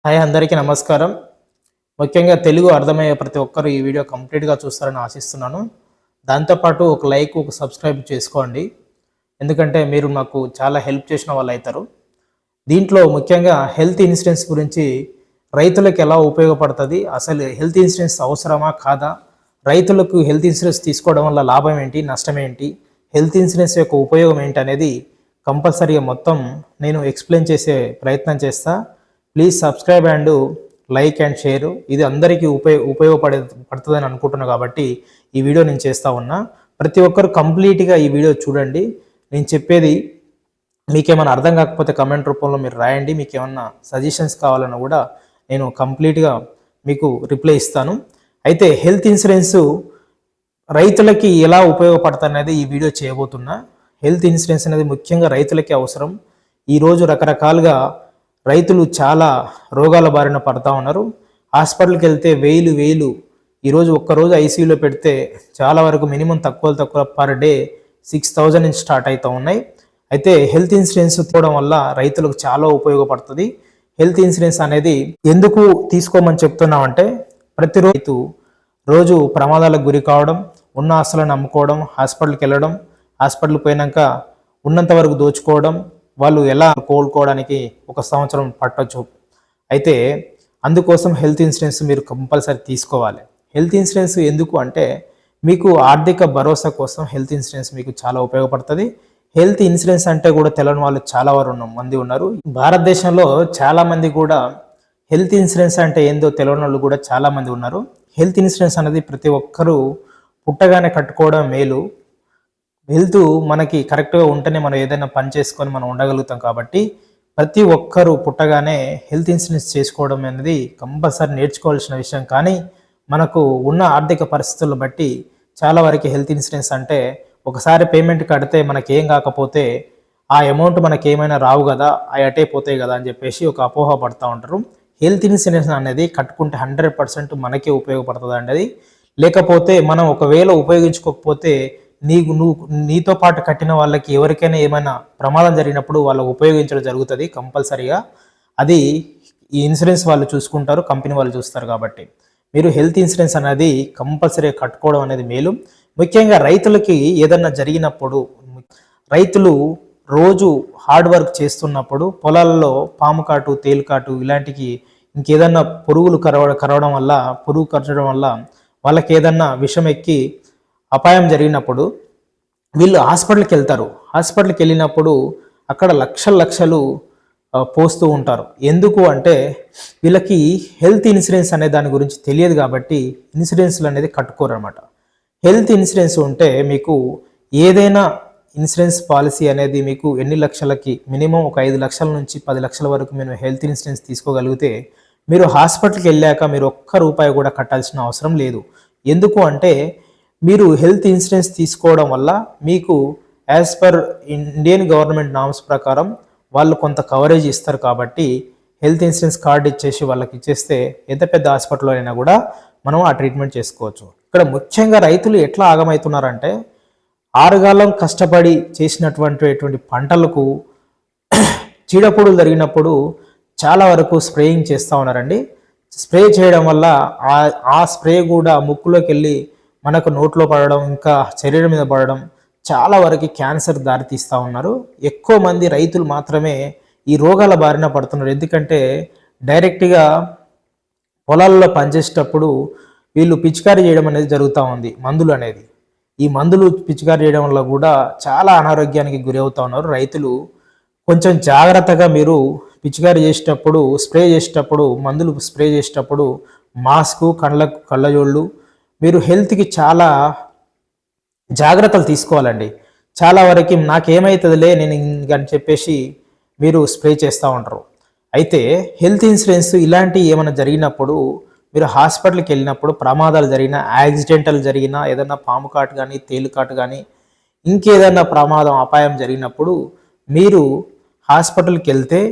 Hi అందరికీ నమస్కారం. ముఖ్యంగా తెలుగు అర్థమయ్యే ప్రతి ఒక్కరు ఈ వీడియో కంప్లీట్‌గా చూస్తారని ఆశిస్తున్నాను. దాంతో పాటు ఒక లైక్, ఒక సబ్స్క్రైబ్ చేసుకోండి. ఎందుకంటే మీరు నాకు చాలా హెల్ప్ చేసిన వాళ్ళైతారు. దీంట్లో ముఖ్యంగా హెల్త్ ఇన్సూరెన్స్ గురించి రైతులకు ఎలా ఉపయోగపడుతది? అసలు హెల్త్ ఇన్సూరెన్స్ అవసరమా? కాదా? రైతులకు హెల్త్ ఇన్సూరెన్స్ తీసుకోవడం వల్ల లాభం ఏంటి? నష్టం ఏంటి? హెల్త్ ఇన్సూరెన్స్ యొక్క ఉపయోగం ఏంటనేది కంపల్సరీగా మొత్తం నేను ఎక్స్‌ప్లెయిన్ చేసే ప్రయత్నం చేస్తా. Please subscribe and like and share. ఇది అందరికీ పడుతుందని అనుకుంటున్నా కాబట్టి ఈ వీడియో నేను చేస్తా ఉన్నా. ప్రతి ఒక్కరు కంప్లీట్గా ఈ వీడియో చూడండి. నేను చెప్పేది మీకేమైనా అర్థం కాకపోతే కమెంట్ రూపంలో మీరు రాయండి. మీకు ఏమన్నా సజెషన్స్ కావాలన్నా కూడా నేను కంప్లీట్గా మీకు రిప్లై ఇస్తాను. అయితే హెల్త్ ఇన్సూరెన్సు రైతులకి ఎలా ఉపయోగపడుతుంది అనేది ఈ వీడియో చేయబోతున్నా. హెల్త్ ఇన్సూరెన్స్ అనేది ముఖ్యంగా రైతులకి అవసరం. ఈరోజు రకరకాలుగా రైతులు చాలా రోగాల బారిన పడతా ఉన్నారు. హాస్పిటల్కి వెళ్తే వేలు ఈరోజు ఒక్కరోజు ఐసీయూలో పెడితే చాలా వరకు మినిమం తక్కువ పర్ డే 6,000 నుంచి స్టార్ట్ అవుతూ ఉన్నాయి. అయితే హెల్త్ ఇన్సూరెన్స్ తీసుకోవడం వల్ల రైతులకు చాలా ఉపయోగపడుతుంది. హెల్త్ ఇన్సూరెన్స్ అనేది ఎందుకు తీసుకోమని చెప్తున్నామంటే ప్రతిరోజు రోజు ప్రమాదాలకు గురి కావడం, ఉన్న ఆస్తులను అమ్ముకోవడం, హాస్పిటల్కి వెళ్ళడం, హాస్పిటల్కి పోయినాక ఉన్నంత వరకు దోచుకోవడం, వాళ్ళు ఎలా కోలుకోవడానికి 1 సంవత్సరం పట్టొచ్చు. అయితే అందుకోసం హెల్త్ ఇన్సూరెన్స్ మీరు కంపల్సరీ తీసుకోవాలి. హెల్త్ ఇన్సూరెన్స్ ఎందుకు అంటే మీకు ఆర్థిక భరోసా కోసం హెల్త్ ఇన్సూరెన్స్ మీకు చాలా ఉపయోగపడుతుంది. హెల్త్ ఇన్సూరెన్స్ అంటే కూడా తెలియని వాళ్ళు చాలా మంది ఉన్నారు. భారతదేశంలో చాలా మంది కూడా హెల్త్ ఇన్సూరెన్స్ అంటే ఏందో తెలియని వాళ్ళు కూడా చాలా మంది ఉన్నారు. హెల్త్ ఇన్సూరెన్స్ అనేది ప్రతి ఒక్కరూ పుట్టగానే కట్టుకోవడం మేలు. హెల్త్ మనకి కరెక్ట్గా ఉంటేనే మనం ఏదైనా పని చేసుకొని మనం ఉండగలుగుతాం. కాబట్టి ప్రతి ఒక్కరూ పుట్టగానే హెల్త్ ఇన్సూరెన్స్ చేసుకోవడం అనేది కంపల్సరీ నేర్చుకోవాల్సిన విషయం. కానీ మనకు ఉన్న ఆర్థిక పరిస్థితులను బట్టి చాలా వరకు హెల్త్ ఇన్సూరెన్స్ అంటే ఒకసారి పేమెంట్ కడితే మనకేం కాకపోతే ఆ అమౌంట్ మనకి ఏమైనా రావు కదా, అవి అటే పోతాయి కదా అని చెప్పేసి ఒక అపోహ పడుతూ ఉంటారు. హెల్త్ ఇన్సూరెన్స్ అనేది కట్టుకుంటే 100% మనకే ఉపయోగపడుతుంది అండి. లేకపోతే మనం ఒకవేళ ఉపయోగించుకోకపోతే నీతో పాటు కట్టిన వాళ్ళకి ఎవరికైనా ఏమైనా ప్రమాదం జరిగినప్పుడు వాళ్ళకు ఉపయోగించడం జరుగుతుంది కంపల్సరీగా. అది ఈ ఇన్సూరెన్స్ వాళ్ళు చూసుకుంటారు, కంపెనీ వాళ్ళు చూస్తారు. కాబట్టి మీరు హెల్త్ ఇన్సూరెన్స్ అనేది కంపల్సరీగా కట్టుకోవడం అనేది మేలు. ముఖ్యంగా రైతులకి ఏదన్నా జరిగినప్పుడు, రైతులు రోజు హార్డ్ వర్క్ చేస్తున్నప్పుడు పొలాల్లో పాము కాటు, తేలుకాటు ఇలాంటికి ఇంకేదన్నా పురుగులు కరవడం వల్ల, పురుగు కరచడం వల్ల వాళ్ళకి ఏదన్నా విషం ఎక్కి అపాయం జరిగినప్పుడు వీళ్ళు హాస్పిటల్కి వెళ్తారు. హాస్పిటల్కి వెళ్ళినప్పుడు అక్కడ లక్షలు పోస్తూ ఉంటారు. ఎందుకు అంటే వీళ్ళకి హెల్త్ ఇన్సూరెన్స్ అనే దాని గురించి తెలియదు కాబట్టి ఇన్సూరెన్స్లు అనేది కట్టుకోరు అనమాట. హెల్త్ ఇన్సూరెన్స్ ఉంటే మీకు ఏదైనా ఇన్సూరెన్స్ పాలసీ అనేది మీకు ఎన్ని లక్షలకి మినిమం ఒక 5 లక్షల నుంచి 10 లక్షల వరకు మీరు హెల్త్ ఇన్సూరెన్స్ తీసుకోగలిగితే మీరు హాస్పిటల్కి వెళ్ళాక మీరు ₹1 కూడా కట్టాల్సిన అవసరం లేదు. ఎందుకు అంటే మీరు హెల్త్ ఇన్సూరెన్స్ తీసుకోవడం వల్ల మీకు as per Indian government norms ప్రకారం వాళ్ళు కొంత కవరేజ్ ఇస్తారు. కాబట్టి హెల్త్ ఇన్సూరెన్స్ కార్డు ఇచ్చేసి వాళ్ళకి ఇచ్చేస్తే ఎంత పెద్ద హాస్పిటల్లో అయినా కూడా మనం ఆ ట్రీట్మెంట్ చేసుకోవచ్చు. ఇక్కడ ముఖ్యంగా రైతులు ఎట్లా ఆగమవుతున్నారంటే ఆరుగాలం కష్టపడి చేసినటువంటి పంటలకు చీడపుడులు జరిగినప్పుడు చాలా వరకు స్ప్రేయింగ్ చేస్తూ ఉన్నారండి. స్ప్రే చేయడం వల్ల ఆ స్ప్రే కూడా ముక్కులోకి వెళ్ళి మనకు నోట్లో పడడం, ఇంకా శరీరం మీద పడడం, చాలా వరకు క్యాన్సర్ దారితీస్తూ ఉన్నారు. ఎక్కువ మంది రైతులు మాత్రమే ఈ రోగాల బారిన పడుతున్నారు. ఎందుకంటే డైరెక్ట్గా పొలాల్లో పనిచేసేటప్పుడు వీళ్ళు పిచికారీ చేయడం అనేది జరుగుతూ ఉంది, మందులు అనేది. ఈ మందులు పిచికారీ చేయడం వల్ల కూడా చాలా అనారోగ్యానికి గురి అవుతూ ఉన్నారు రైతులు. కొంచెం జాగ్రత్తగా మీరు పిచికారీ చేసేటప్పుడు, స్ప్రే చేసేటప్పుడు, మందులు స్ప్రే చేసేటప్పుడు మాస్కు, కళ్ళజోళ్ళు, మీరు హెల్త్కి చాలా జాగ్రత్తలు తీసుకోవాలండి. చాలా వరకు నాకేమవుతుందిలే నేను అని చెప్పేసి మీరు స్ప్రే చేస్తూ ఉంటారు. అయితే హెల్త్ ఇన్సూరెన్స్ ఇలాంటి ఏమైనా జరిగినప్పుడు మీరు హాస్పిటల్కి వెళ్ళినప్పుడు ప్రమాదాలు జరిగినా, యాక్సిడెంటల్ జరిగినా, ఏదైనా పాము కాటు కానీ, తేలుకాటు కానీ, ఇంకేదైనా ప్రమాదం అపాయం జరిగినప్పుడు మీరు హాస్పిటల్కి వెళ్తే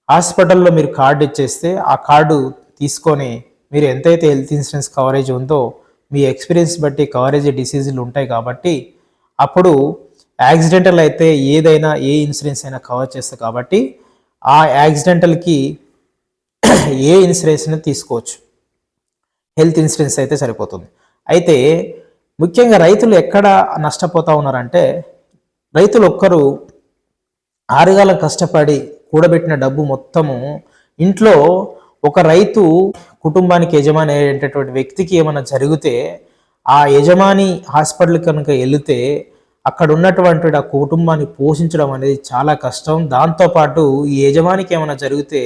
హాస్పిటల్లో మీరు కార్డు ఇచ్చేస్తే ఆ కార్డు తీసుకొని మీరు ఎంతైతే హెల్త్ ఇన్సూరెన్స్ కవరేజ్ ఉందో మీ ఎక్స్పీరియన్స్ బట్టి కవరేజ్ డిసీజులు ఉంటాయి. కాబట్టి అప్పుడు యాక్సిడెంటల్ అయితే ఏదైనా ఏ ఇన్సూరెన్స్ అయినా కవర్ చేస్తుంది. కాబట్టి ఆ యాక్సిడెంటల్కి ఏ ఇన్సూరెన్స్ని తీసుకోవచ్చు. హెల్త్ ఇన్సూరెన్స్ అయితే సరిపోతుంది. అయితే ముఖ్యంగా రైతులు ఎక్కడ నష్టపోతూ ఉన్నారంటే, రైతులు ఒక్కరు ఆరుగాలం కష్టపడి కూడబెట్టిన డబ్బు మొత్తము ఇంట్లో ఒక రైతు కుటుంబానికి యజమాని అయ్యేటటువంటి వ్యక్తికి ఏమైనా జరిగితే ఆ యజమాని హాస్పిటల్ కనుక వెళితే అక్కడ ఉన్నటువంటి ఆ కుటుంబాన్ని పోషించడం అనేది చాలా కష్టం. దాంతోపాటు ఈ యజమానికి ఏమైనా జరిగితే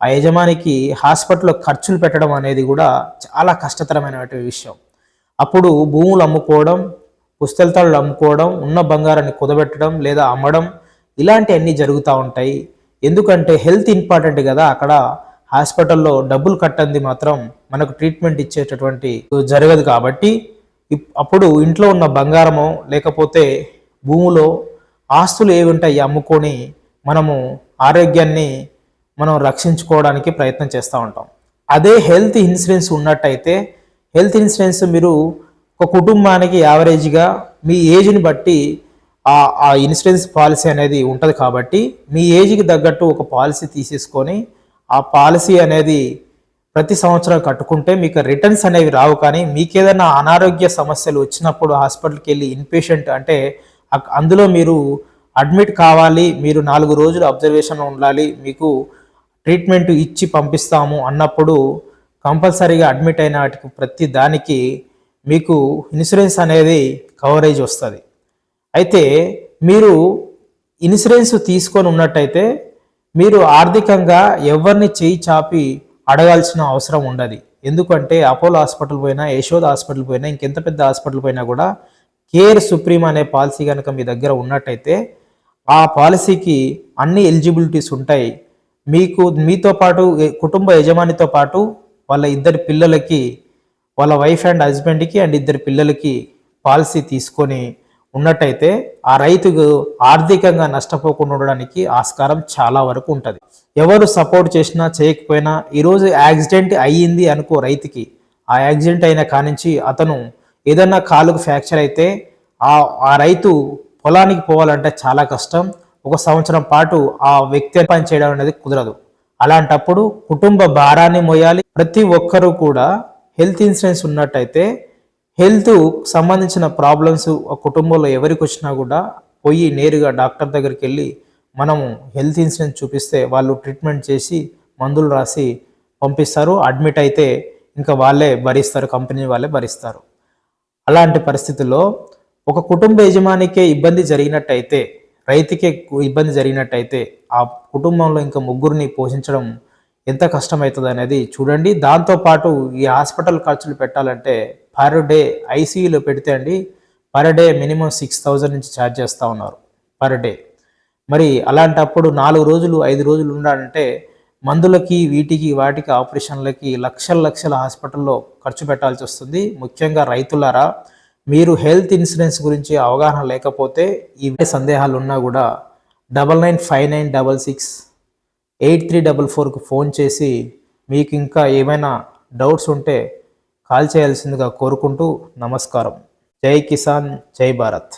ఆ యజమానికి హాస్పిటల్లో ఖర్చులు పెట్టడం అనేది కూడా చాలా కష్టతరమైనటువంటి విషయం. అప్పుడు భూములు అమ్ముకోవడం, పుస్తెలతాళ్ళు అమ్ముకోవడం, ఉన్న బంగారాన్ని కుదబెట్టడం లేదా అమ్మడం ఇలాంటివన్నీ జరుగుతూ ఉంటాయి. ఎందుకంటే హెల్త్ ఇంపార్టెంట్ కదా. అక్కడ హాస్పిటల్లో డబ్బులు కట్టంది మాత్రం మనకు ట్రీట్మెంట్ ఇచ్చేటటువంటి జరగదు. కాబట్టి అప్పుడు ఇంట్లో ఉన్న బంగారమో లేకపోతే భూములో ఆస్తులు ఏవి ఉంటాయి అమ్ముకొని మనము ఆరోగ్యాన్ని మనం రక్షించుకోవడానికి ప్రయత్నం చేస్తూ ఉంటాం. అదే హెల్త్ ఇన్సూరెన్స్ ఉన్నట్టయితే, హెల్త్ ఇన్సూరెన్స్ మీరు ఒక కుటుంబానికి యావరేజ్గా మీ ఏజ్ని బట్టి ఆ ఇన్సూరెన్స్ పాలసీ అనేది ఉంటుంది. కాబట్టి మీ ఏజ్కి తగ్గట్టు ఒక పాలసీ తీసేసుకొని ఆ పాలసీ అనేది ప్రతి సంవత్సరం కట్టుకుంటే మీకు రిటర్న్స్ అనేవి రావు. కానీ మీకు ఏదైనా అనారోగ్య సమస్యలు వచ్చినప్పుడు హాస్పిటల్కి వెళ్ళి ఇన్పేషెంట్ అంటే అందులో మీరు అడ్మిట్ కావాలి, మీరు 4 రోజులు అబ్జర్వేషన్లో ఉండాలి, మీకు ట్రీట్మెంట్ ఇచ్చి పంపిస్తాము అన్నప్పుడు కంపల్సరీగా అడ్మిట్ అయిన వాటికి ప్రతి దానికి మీకు ఇన్సూరెన్స్ అనేది కవరేజ్ వస్తుంది. అయితే మీరు ఇన్సూరెన్స్ తీసుకొని ఉన్నట్టయితే మీరు ఆర్థికంగా ఎవరిని చేయి చాపి అడగాల్సిన అవసరం ఉండదు. ఎందుకంటే అపోలో హాస్పిటల్ పోయినా, యశోద హాస్పిటల్ పోయినా, ఇంకెంత పెద్ద హాస్పిటల్ పోయినా కూడా కేర్ సుప్రీం అనే పాలసీ కనుక మీ దగ్గర ఉన్నట్టయితే ఆ పాలసీకి అన్ని ఎలిజిబిలిటీస్ ఉంటాయి. మీతో పాటు కుటుంబ యజమానితో పాటు వాళ్ళ 2 పిల్లలకి, వాళ్ళ వైఫ్ అండ్ హస్బెండ్కి అండ్ 2 పిల్లలకి పాలసీ తీసుకొని ఉన్నట్టయితే ఆ రైతుకు ఆర్థికంగా నష్టపోకుండా ఉండడానికి ఆస్కారం చాలా వరకు ఉంటుంది. ఎవరు సపోర్ట్ చేసినా చేయకపోయినా ఈరోజు యాక్సిడెంట్ అయ్యింది అనుకో రైతుకి, ఆ యాక్సిడెంట్ అయిన కానించి అతను ఏదన్నా కాలుకు ఫ్రాక్చర్ అయితే ఆ రైతు పొలానికి పోవాలంటే చాలా కష్టం. 1 సంవత్సరం పాటు ఆ వ్యక్తి పని చేయడం అనేది కుదరదు. అలాంటప్పుడు కుటుంబ భారాన్ని మోయాలి. ప్రతి ఒక్కరూ కూడా హెల్త్ ఇన్సూరెన్స్ ఉన్నట్టయితే హెల్త్ సంబంధించిన ప్రాబ్లమ్స్ కుటుంబంలో ఎవరికి వచ్చినా కూడా పోయి నేరుగా డాక్టర్ దగ్గరికి వెళ్ళి మనము హెల్త్ ఇన్సూరెన్స్ చూపిస్తే వాళ్ళు ట్రీట్మెంట్ చేసి మందులు రాసి పంపిస్తారు. అడ్మిట్ అయితే ఇంకా వాళ్ళే భరిస్తారు, కంపెనీ వాళ్ళే భరిస్తారు. అలాంటి పరిస్థితుల్లో ఒక కుటుంబ యజమానికే ఇబ్బంది జరిగినట్టయితే, రైతుకే ఇబ్బంది జరిగినట్టయితే ఆ కుటుంబంలో ఇంకా 3 పోషించడం ఎంత కష్టమవుతుంది అనేది చూడండి. దాంతోపాటు ఈ హాస్పిటల్ ఖర్చులు పెట్టాలంటే పర్ డే ఐసీయూలో పెడితే అండి పర్ డే మినిమం 6,000 నుంచి ఛార్జ్ చేస్తూ ఉన్నారు పర్ డే. మరి అలాంటప్పుడు 4 రోజులు 5 రోజులు ఉండాలంటే మందులకి వీటికి వాటికి ఆపరేషన్లకి లక్షల హాస్పిటల్లో ఖర్చు పెట్టాల్సి వస్తుంది. ముఖ్యంగా రైతులారా, మీరు హెల్త్ ఇన్సూరెన్స్ గురించి అవగాహన లేకపోతే ఈ సందేహాలు ఉన్నా కూడా 9959668344కు ఫోన్ చేసి మీకు ఇంకా ఏమైనా డౌట్స్ ఉంటే కాల్ చేయాల్సిందిగా కోరుకుంటూ నమస్కారం. జై కిసాన్, జై భారత్.